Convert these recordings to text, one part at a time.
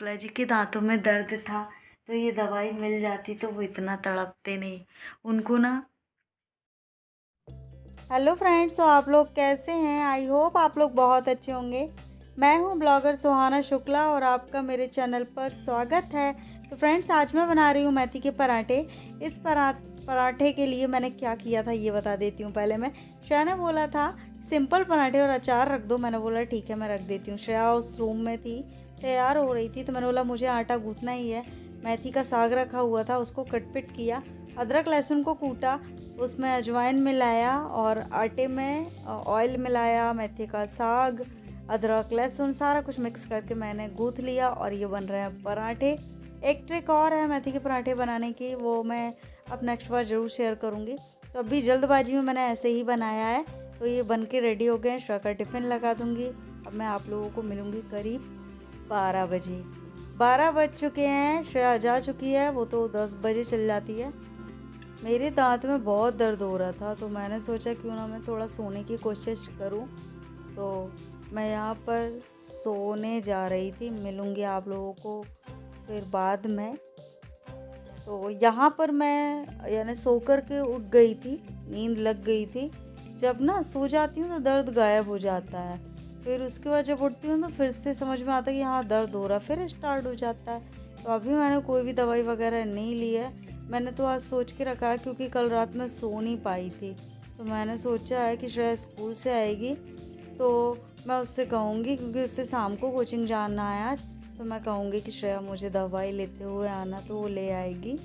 शुक्ला जी के दांतों में दर्द था, तो ये दवाई मिल जाती तो वो इतना तड़पते नहीं। उनको ना। हेलो फ्रेंड्स, तो आप लोग कैसे हैं? आई होप आप लोग बहुत अच्छे होंगे। मैं हूं ब्लॉगर सुहाना शुक्ला और आपका मेरे चैनल पर स्वागत है। तो फ्रेंड्स, आज मैं बना रही हूं मेथी के पराठे। इस पराठे के लिए मैंने क्या किया था ये बता देती हूँ। पहले मैं श्रेया ने बोला था सिंपल पराठे और अचार रख दो। मैंने बोला ठीक है, मैं रख देती हूँ। श्रेया उस रूम में थी, तैयार हो रही थी, तो मैंने बोला मुझे आटा गूंथना ही है। मेथी का साग रखा हुआ था, उसको कटपिट किया, अदरक लहसुन को कूटा, उसमें अजवाइन मिलाया और आटे में ऑयल मिलाया, मेथी का साग, अदरक लहसुन सारा कुछ मिक्स करके मैंने गूँथ लिया और ये बन रहे हैं पराठे। एक ट्रिक और है मेथी के पराठे बनाने की, वो मैं अब नेक्स्ट बार ज़रूर शेयर करूँगी। तो अभी जल्दबाजी में मैंने ऐसे ही बनाया है। तो ये बन के रेडी हो गए। श्रेया का टिफ़िन लगा दूँगी। अब मैं आप लोगों को मिलूँगी करीब 12 बजे। 12 बज चुके हैं, श्रेया जा चुकी है, वो तो 10 बजे चल जाती है। मेरे दांत में बहुत दर्द हो रहा था, तो मैंने सोचा क्यों ना मैं थोड़ा सोने की कोशिश करूं। तो मैं यहाँ पर सोने जा रही थी। मिलूँगी आप लोगों को फिर बाद में। तो यहाँ पर मैं यानी सो कर के उठ गई थी, नींद लग गई थी। जब ना सो जाती हूँ तो दर्द गायब हो जाता है, फिर उसके बाद जब उठती हूँ तो फिर से समझ में आता है कि हाँ दर्द हो रहा, फिर स्टार्ट हो जाता है। तो अभी मैंने कोई भी दवाई वगैरह नहीं ली है। मैंने तो आज सोच के रखा है क्योंकि कल रात में सो नहीं पाई थी। तो मैंने सोचा है कि श्रेया स्कूल से आएगी तो मैं उससे कहूँगी, क्योंकि उससे शाम को कोचिंग जाना है आज, तो मैं कहूँगी कि श्रेया मुझे दवाई लेते हुए आना, तो वो ले आएगी।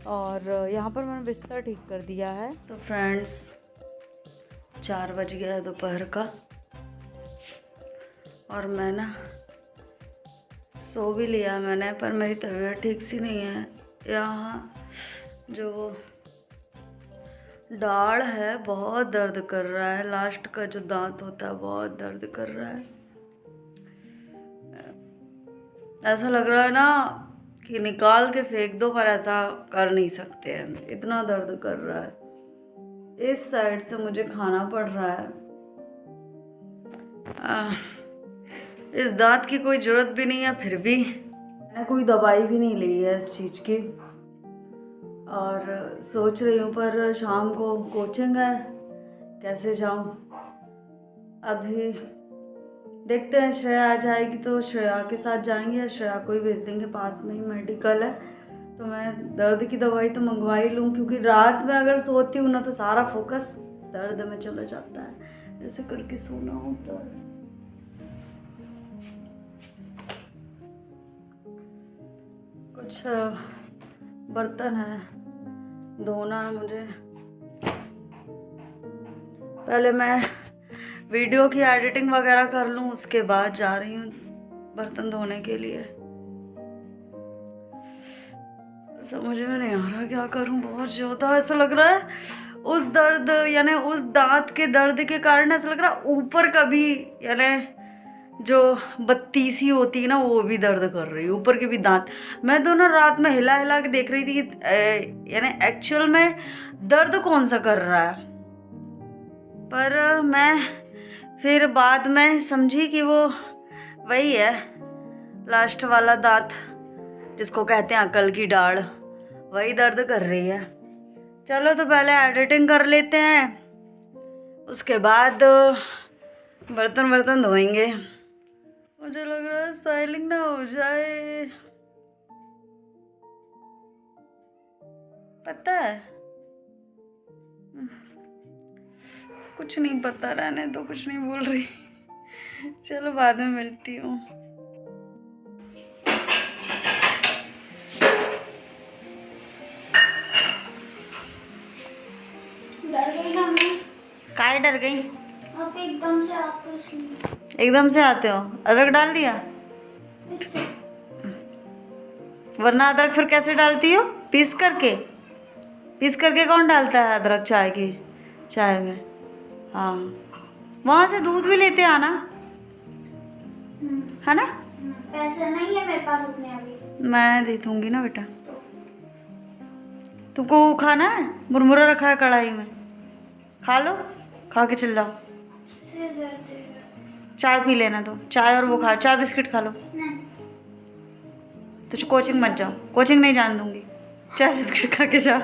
और यहाँ पर मैंने बिस्तर ठीक कर दिया है। तो फ्रेंड्स, 4 बज गया है दोपहर का और मैं ना सो भी लिया मैंने, पर मेरी तबीयत ठीक सी नहीं है। यहाँ जो दाढ़ है बहुत दर्द कर रहा है, लास्ट का जो दांत होता है बहुत दर्द कर रहा है। ऐसा लग रहा है ना कि निकाल के फेंक दो, पर ऐसा कर नहीं सकते हैं, इतना दर्द कर रहा है। इस साइड से मुझे खाना पड़ रहा है। इस दांत की कोई ज़रूरत भी नहीं है, फिर भी मैंने कोई दवाई भी नहीं ली है इस चीज़ की। और सोच रही हूँ, पर शाम को कोचिंग है, कैसे जाऊँ। अभी देखते हैं, श्रेया आ जाएगी तो श्रेया के साथ जाएंगे, या श्रेया को ही भेज देंगे, पास में ही मेडिकल है। तो मैं दर्द की दवाई तो मंगवा ही लूँ, क्योंकि रात में अगर सोती हूँ ना तो सारा फोकस दर्द में चला जाता है। ऐसे करके सोना होता है। कुछ बर्तन है धोना है मुझे। पहले मैं वीडियो की एडिटिंग वगैरह कर लूँ, उसके बाद जा रही हूँ बर्तन धोने के लिए। समझ में नहीं आ रहा क्या करूँ, बहुत ज़्यादा ऐसा लग रहा है उस दर्द यानी उस दांत के दर्द के कारण ऐसा लग रहा है ऊपर का भी, यानी जो बत्ती सी होती है ना वो भी दर्द कर रही है, ऊपर के भी दांत। मैं तो ना रात में हिला हिला के देख रही थी कि यानी एक्चुअल में दर्द कौन सा कर रहा है। पर मैं फिर बाद में समझी कि वो वही है, लास्ट वाला दांत जिसको कहते हैं अकल की दाढ़, वही दर्द कर रही है। चलो तो पहले एडिटिंग कर लेते हैं, उसके बाद बर्तन धोएंगे। मुझे लग रहा है स्टाइलिंग ना हो जाए, पता है कुछ नहीं पता, रहने तो कुछ नहीं बोल रही। चलो बाद में मिलती हूँ। डर गई ना मैं। काय डर गई? आप एकदम से आते हो इसलिए। एकदम से आते हो? अदरक डाल दिया? वरना अदरक फिर कैसे डालती हो? पीस करके? पीस करके कौन डालता है अदरक चाय में? हाँ, वहाँ से दूध भी लेते आना, है ना? पैसे नहीं है मेरे पास उतने अभी। मैं दे दूँगी ना बेटा। तुमको खाना है? मुरमुरा रखा है कढ़ाई में, खा लो, खा के चल जाओ। सिर दर्द है। चाय पी लेना, तो चाय और वो खा, चाय बिस्किट खा लो। नहीं। तो कोचिंग मत जाओ, कोचिंग नहीं जान दूंगी। चाय बिस्किट खा के जाओ।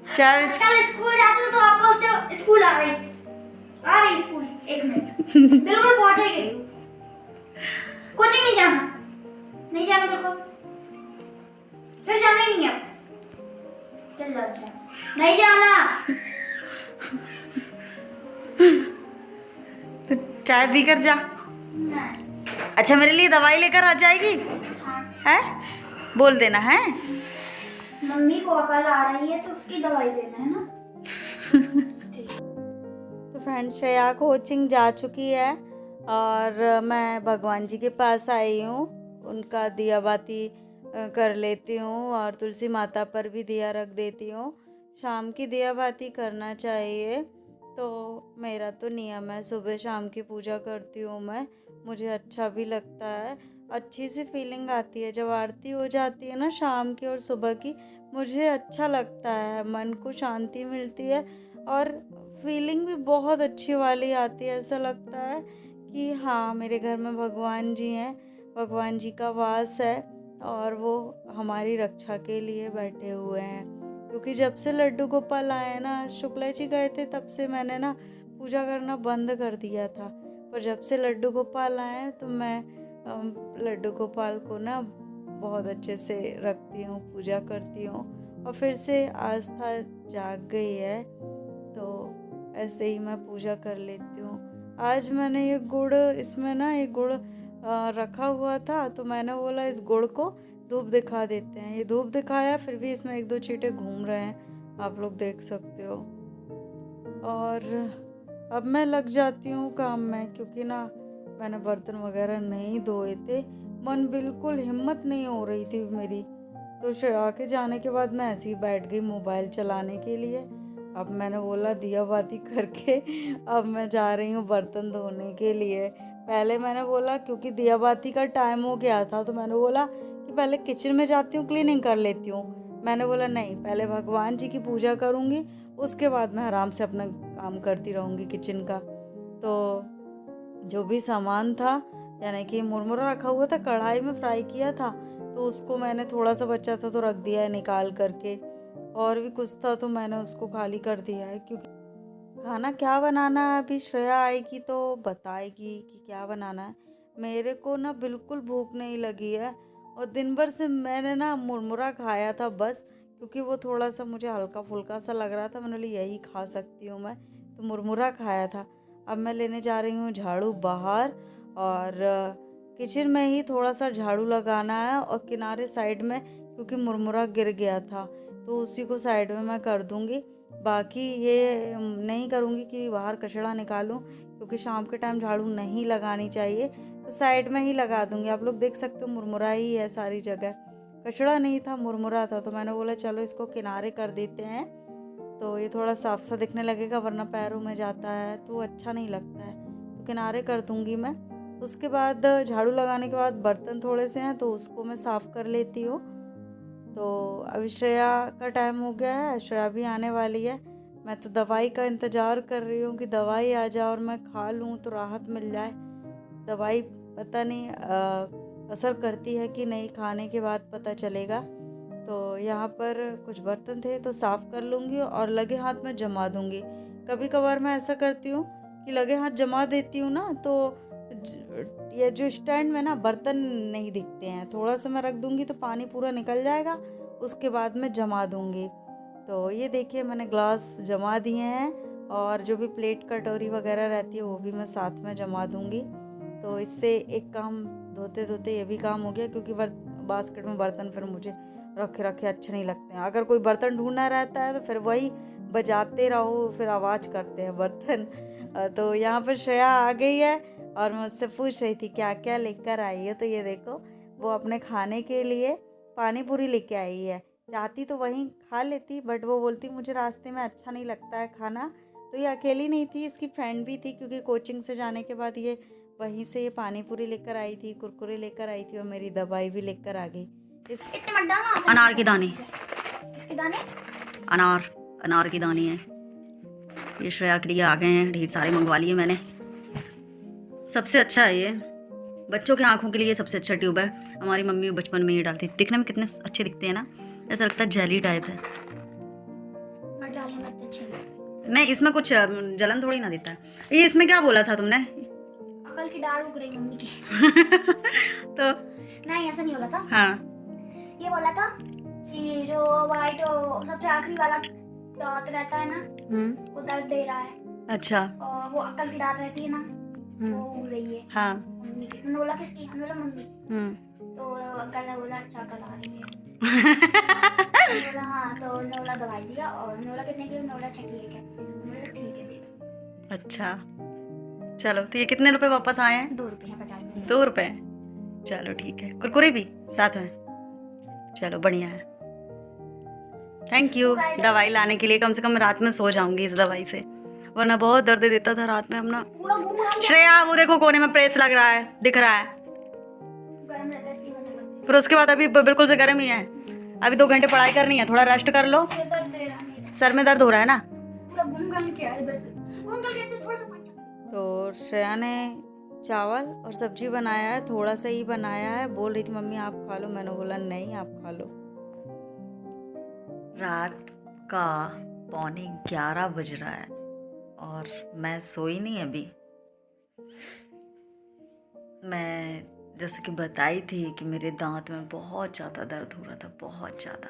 चाय कल स्कूल जाते हो तो आप बोलते हो स्कूल आ रही स्कूल 1 मिनट बिल्कुल पहुंच ही गई। कोचिंग नहीं जाना बिल्कुल, फिर जाना ही नहीं है। चल जा, नहीं जाना। तो चाय पी कर जा। नहीं। अच्छा मेरे लिए दवाई लेकर आ जाएगी? हाँ। है, बोल देना है। मम्मी को अकल आ रही है तो उसकी दवाई देना है ना। तो फ्रेंड्स श्रेया कोचिंग जा चुकी है और मैं भगवान जी के पास आई हूँ। उनका दिया बाती कर लेती हूँ और तुलसी माता पर भी दिया रख देती हूँ। शाम की दिया बाती करना चाहिए, तो मेरा तो नियम है, सुबह शाम की पूजा करती हूँ मैं। मुझे अच्छा भी लगता है, अच्छी सी फीलिंग आती है जब आरती हो जाती है ना शाम की और सुबह की। मुझे अच्छा लगता है, मन को शांति मिलती है और फीलिंग भी बहुत अच्छी वाली आती है। ऐसा लगता है कि हाँ मेरे घर में भगवान जी हैं, भगवान जी का वास है और वो हमारी रक्षा के लिए बैठे हुए हैं। क्योंकि जब से लड्डू गोपाल आए ना, शुक्ला जी गए थे, तब से मैंने ना पूजा करना बंद कर दिया था। पर जब से लड्डू गोपाल आए तो मैं लड्डू गोपाल को ना बहुत अच्छे से रखती हूँ, पूजा करती हूँ और फिर से आस्था जाग गई है। तो ऐसे ही मैं पूजा कर लेती हूँ। आज मैंने ये गुड़, इसमें ना ये गुड़ रखा हुआ था तो मैंने बोला इस गुड़ को धूप दिखा देते हैं। ये धूप दिखाया, फिर भी इसमें 1-2 चींटे घूम रहे हैं, आप लोग देख सकते हो। और अब मैं लग जाती हूँ काम में, क्योंकि ना मैंने बर्तन वगैरह नहीं धोए थे, मन बिल्कुल हिम्मत नहीं हो रही थी मेरी। तो श्रेया के जाने के बाद मैं ऐसे ही बैठ गई मोबाइल चलाने के लिए। अब मैंने बोला दिया बाती करके अब मैं जा रही हूँ बर्तन धोने के लिए। पहले मैंने बोला, क्योंकि दिया बाती का टाइम हो गया था, तो मैंने बोला कि पहले किचन में जाती हूँ, क्लीनिंग कर लेती हूँ। मैंने बोला नहीं, पहले भगवान जी की पूजा करूँगी, उसके बाद मैं आराम से अपना काम करती रहूँगी किचन का। तो जो भी सामान था, यानी कि मुरमुरा रखा हुआ था, कढ़ाई में फ्राई किया था, तो उसको मैंने थोड़ा सा बचा था तो रख दिया है निकाल करके। और भी कुछ था तो मैंने उसको खाली कर दिया है। क्योंकि खाना क्या बनाना है, अभी श्रेया आएगी तो बताएगी कि क्या बनाना है। मेरे को ना बिल्कुल भूख नहीं लगी है और दिन भर से मैंने ना मुरमुरा खाया था बस, क्योंकि वो थोड़ा सा मुझे हल्का फुल्का सा लग रहा था। मैंने बोली यही खा सकती हूँ मैं, तो मुरमुरा खाया था। अब मैं लेने जा रही हूँ झाड़ू बाहर, और किचन में ही थोड़ा सा झाड़ू लगाना है और किनारे साइड में, क्योंकि मुरमुरा गिर गया था तो उसी को साइड में मैं कर दूँगी। बाकी ये नहीं करूँगी कि बाहर कचरा निकालूं, क्योंकि शाम के टाइम झाड़ू नहीं लगानी चाहिए, तो साइड में ही लगा दूँगी। आप लोग देख सकते हो मुरमुरा ही है सारी जगह, कचरा नहीं था, मुरमुरा था। तो मैंने बोला चलो इसको किनारे कर देते हैं, तो ये थोड़ा साफ सा दिखने लगेगा, वरना पैरों में जाता है तो अच्छा नहीं लगता है। तो किनारे कर दूँगी मैं। उसके बाद झाड़ू लगाने के बाद बर्तन थोड़े से हैं तो उसको मैं साफ़ कर लेती हूँ। तो अभी श्रेया का टाइम हो गया है, श्रेया भी आने वाली है। मैं तो दवाई का इंतज़ार कर रही हूँ कि दवाई आ जाए और मैं खा लूँ तो राहत मिल जाए। दवाई पता नहीं असर करती है कि नहीं, खाने के बाद पता चलेगा। तो यहाँ पर कुछ बर्तन थे तो साफ़ कर लूँगी और लगे हाथ में जमा दूँगी। कभी कभार मैं ऐसा करती हूँ कि लगे हाथ जमा देती हूँ ना, तो ये जो स्टैंड में ना बर्तन नहीं दिखते हैं, थोड़ा सा मैं रख दूँगी तो पानी पूरा निकल जाएगा, उसके बाद मैं जमा दूँगी। तो ये देखिए मैंने ग्लास जमा दिए हैं और जो भी प्लेट कटोरी वगैरह रहती है वो भी मैं साथ में जमा दूँगी। तो इससे एक काम धोते धोते ये भी काम हो गया, क्योंकि बास्केट में बर्तन फिर मुझे रखे रखे अच्छे नहीं लगते हैं। अगर कोई बर्तन ढूंढना रहता है तो फिर वही बजाते रहो, फिर आवाज़ करते हैं बर्तन। तो यहाँ पर श्रेया आ गई है और मुझसे पूछ रही थी क्या क्या लेकर आई है। तो ये देखो वो अपने खाने के लिए पानी पूरी लेके आई है। चाहती तो वहीं खा लेती, बट वो बोलती मुझे रास्ते में अच्छा नहीं लगता है खाना। तो ये अकेली नहीं थी, इसकी फ्रेंड भी थी, क्योंकि कोचिंग से जाने के बाद ये वहीं से ये पानी पूरी लेकर आई थी, कुरकुरे लेकर आई थी और मेरी दवाई भी लेकर आ गई। अनार के दाने, इसके दाने अनार के दाने हैं। ये श्रेया के लिए आ गए हैं, ढेर सारे मंगवा लिए मैंने। सबसे अच्छा है ये, बच्चों की आंखों के लिए ये सबसे अच्छा ट्यूब है। हमारी मम्मी बचपन में ये डालती थी। दिखने में कितने अच्छे दिखते हैं ना, ऐसा लगता है जेली टाइप है। मत डालने मत अच्छे लगते। नहीं, इसमें कुछ जलन थोड़ी ना देता है। ये इसमें क्या बोला था तुमने? अकल की दाढ़ उग रही मम्मी की। तो नहीं ऐसा नहीं बोला था। हाँ, ये बोला था कि जो वाइट सबसे आखिरी वाला दांत रहता है ना, वो दर्द दे रहा है। अच्छा। और वो अकल की दाढ़ रहती है ना, वो उग रही है हाँ। मम्मी की। हमने बोला किसकी? हमने बोला मम्मी। तो अंकल ने बोला अच्छा अकल आ रही है। हमने बोला हाँ, तो उन्होंने बोला दवाई दिया। और उन्होंने बोला कितने की? उन्होंने बोला 6 की है क्या? हमने बोला ठीक है दे दो। अच्छा, चलो। तो ये कितने रुपए वापस आए हैं? 2 रुपये हैं 50 पैसे। 2 रुपए। चलो ठीक है। कुरकुरे भी साथ में? चलो बढ़िया है। थैंक यू दवाई लाने के लिए। कम से कम रात में सो जाऊंगी इस दवाई से, वरना बहुत दर्द देता था रात में अपना। पूरा घूम रहा है। श्रेया वो देखो कोने में प्रेस लग रहा है, दिख रहा है। गर्म रहता है इसलिए मैंने बोला। फिर उसके बाद अभी बिल्कुल से गर्म ही है। अभी 2 घंटे पढ़ाई करनी है, थोड़ा रेस्ट कर लो। सिर दर्द दे रहा है मेरा। सर में दर्द हो रहा है ना? पूरा घूम घूम के आया इधर से। वो अंकल कहते थोड़ा सा पानी। तो श्रेया ने चावल और सब्जी बनाया है, थोड़ा सा ही बनाया है। बोल रही थी मम्मी आप खा लो, मैंने बोला नहीं आप खा लो। रात का 11:15 बज रहा है और मैं सोई नहीं अभी। मैं जैसे कि बताई थी कि मेरे दांत में बहुत ज़्यादा दर्द हो रहा था, बहुत ज़्यादा।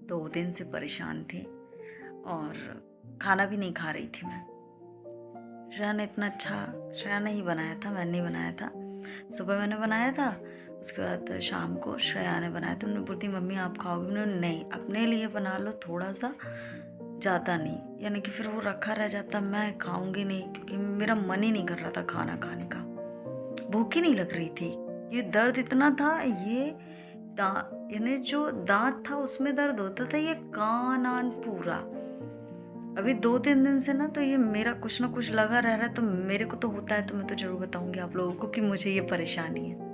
2 दिन से परेशान थी और खाना भी नहीं खा रही थी मैं। श्रेया ने इतना अच्छा, श्रेया ने ही बनाया था, मैंने नहीं बनाया था। सुबह मैंने बनाया था, उसके बाद शाम को श्रेया ने बनाया था। उन्होंने बोलती मम्मी आप खाओगी? उन्होंने नहीं, अपने लिए बना लो थोड़ा सा, ज़्यादा नहीं। यानी कि फिर वो रखा रह जाता, मैं खाऊंगी नहीं क्योंकि मेरा मन ही नहीं कर रहा था खाना खाने का, भूख ही नहीं लग रही थी। ये दर्द इतना था, ये यानी जो दांत था उसमें दर्द होता था, ये कान आन पूरा। अभी 2-3 दिन से ना तो ये मेरा कुछ ना कुछ लगा रह रहा है। तो मेरे को तो होता है, तो मैं तो जरूर बताऊंगी आप लोगों को कि मुझे ये परेशानी है।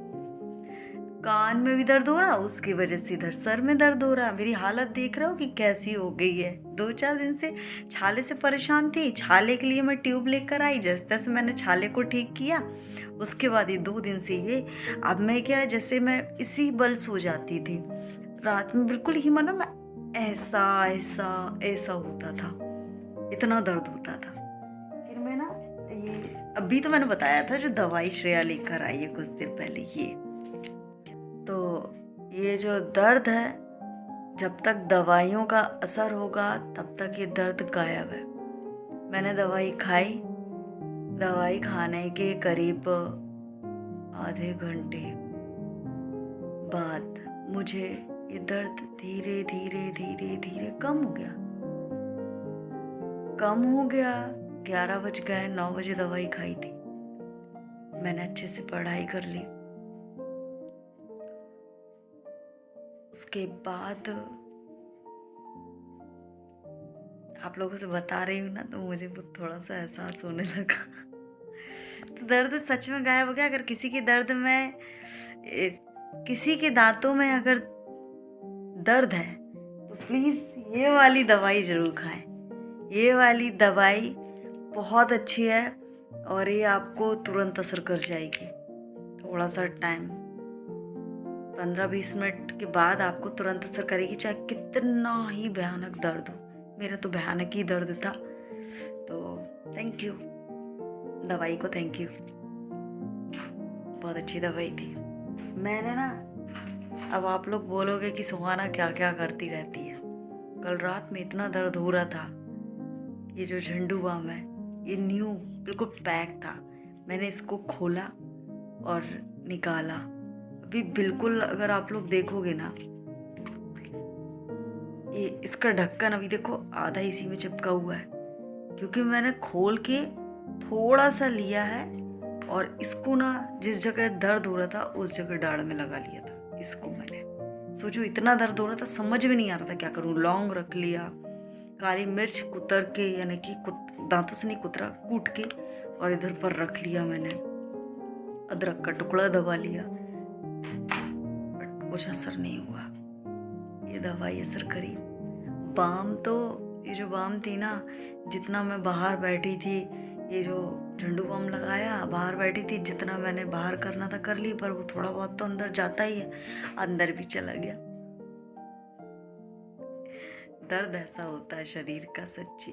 कान में भी दर्द हो रहा, उसकी वजह से इधर सर में दर्द हो रहा। मेरी हालत देख रहे हो कि कैसी हो गई है। 2-4 दिन से छाले से परेशान थी। छाले के लिए मैं ट्यूब लेकर आई, जैसे तैसे मैंने छाले को ठीक किया। उसके बाद ये 2 दिन से ये, अब मैं क्या, जैसे मैं इसी बल सो जाती थी रात में, बिल्कुल ही मानो मैं ऐसा ऐसा ऐसा होता था, इतना दर्द होता था। फिर मैं ना ये अभी तो मैंने बताया था जो दवाई श्रेया लेकर आई है कुछ दिन पहले, ये जो दर्द है, जब तक दवाइयों का असर होगा तब तक ये दर्द गायब है। मैंने दवाई खाई, दवाई खाने के करीब आधे घंटे बाद मुझे ये दर्द धीरे धीरे धीरे धीरे कम हो गया। 11 बज गए, 9 बजे दवाई खाई थी। मैंने अच्छे से पढ़ाई कर ली। उसके बाद आप लोगों से बता रही हूँ ना तो मुझे थोड़ा सा एहसास होने लगा। तो दर्द सच में गायब हो गया। अगर किसी के दर्द में, किसी के दांतों में अगर दर्द है तो प्लीज़ ये वाली दवाई ज़रूर खाएं। ये वाली दवाई बहुत अच्छी है और ये आपको तुरंत असर कर जाएगी। थोड़ा सा टाइम, 15-20 मिनट के बाद आपको तुरंत असर करेगी, चाहे कितना ही भयानक दर्द हो। मेरा तो भयानक ही दर्द था। तो थैंक यू दवाई को, थैंक यू, बहुत अच्छी दवाई थी। मैंने ना, अब आप लोग बोलोगे कि सुहाना क्या क्या करती रहती है। कल रात में इतना दर्द हो रहा था। ये जो झंडू बाम है, ये न्यू बिल्कुल पैक था। मैंने इसको खोला और निकाला। अभी बिल्कुल अगर आप लोग देखोगे ना, ये इसका ढक्कन अभी देखो आधा इसी में चिपका हुआ है, क्योंकि मैंने खोल के थोड़ा सा लिया है और इसको ना जिस जगह दर्द हो रहा था उस जगह दाढ़ में लगा लिया था। इसको मैंने सोचो इतना दर्द हो रहा था, समझ में नहीं आ रहा था क्या करूँ। लौंग रख लिया, काली मिर्च कुतर के, यानी कि दांतों से नहीं कुतरा, कूट के, और इधर पर रख लिया मैंने। अदरक का टुकड़ा दबा लिया, बट कुछ असर नहीं हुआ। ये दवाई असर करी। बाम तो, ये जो बाम थी ना, जितना मैं बाहर बैठी थी ये जो झंडू बम लगाया, बाहर बैठी थी, जितना मैंने बाहर करना था कर ली, पर वो थोड़ा बहुत तो अंदर जाता ही है, अंदर भी चला गया। दर्द ऐसा होता है शरीर का, सच्ची।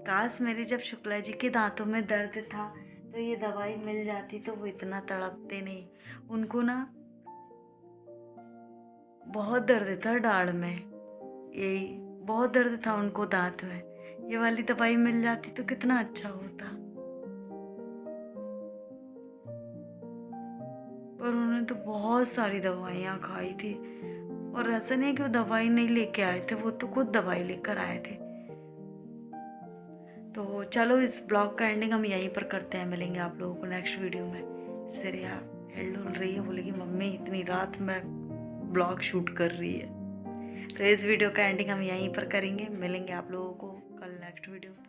काश मेरे जब शुक्ला जी के दांतों में दर्द था तो ये दवाई मिल जाती तो वो इतना तड़पते नहीं। उनको ना बहुत दर्द था दाढ़ में, यही बहुत दर्द था उनको दांत में। ये वाली दवाई मिल जाती तो कितना अच्छा होता। पर उन्होंने तो बहुत सारी दवाइयाँ खाई थी, और ऐसा नहीं कि वो दवाई नहीं लेके आए थे, वो तो खुद दवाई लेकर आए थे। तो चलो इस ब्लॉग का एंडिंग हम यहीं पर करते हैं। मिलेंगे आप लोगों को नेक्स्ट वीडियो में। सिरिया हिल रही है, बोलेगी मम्मी इतनी रात में ब्लॉग शूट कर रही है। तो इस वीडियो का एंडिंग हम यहीं पर करेंगे। मिलेंगे आप लोगों को कल नेक्स्ट वीडियो में।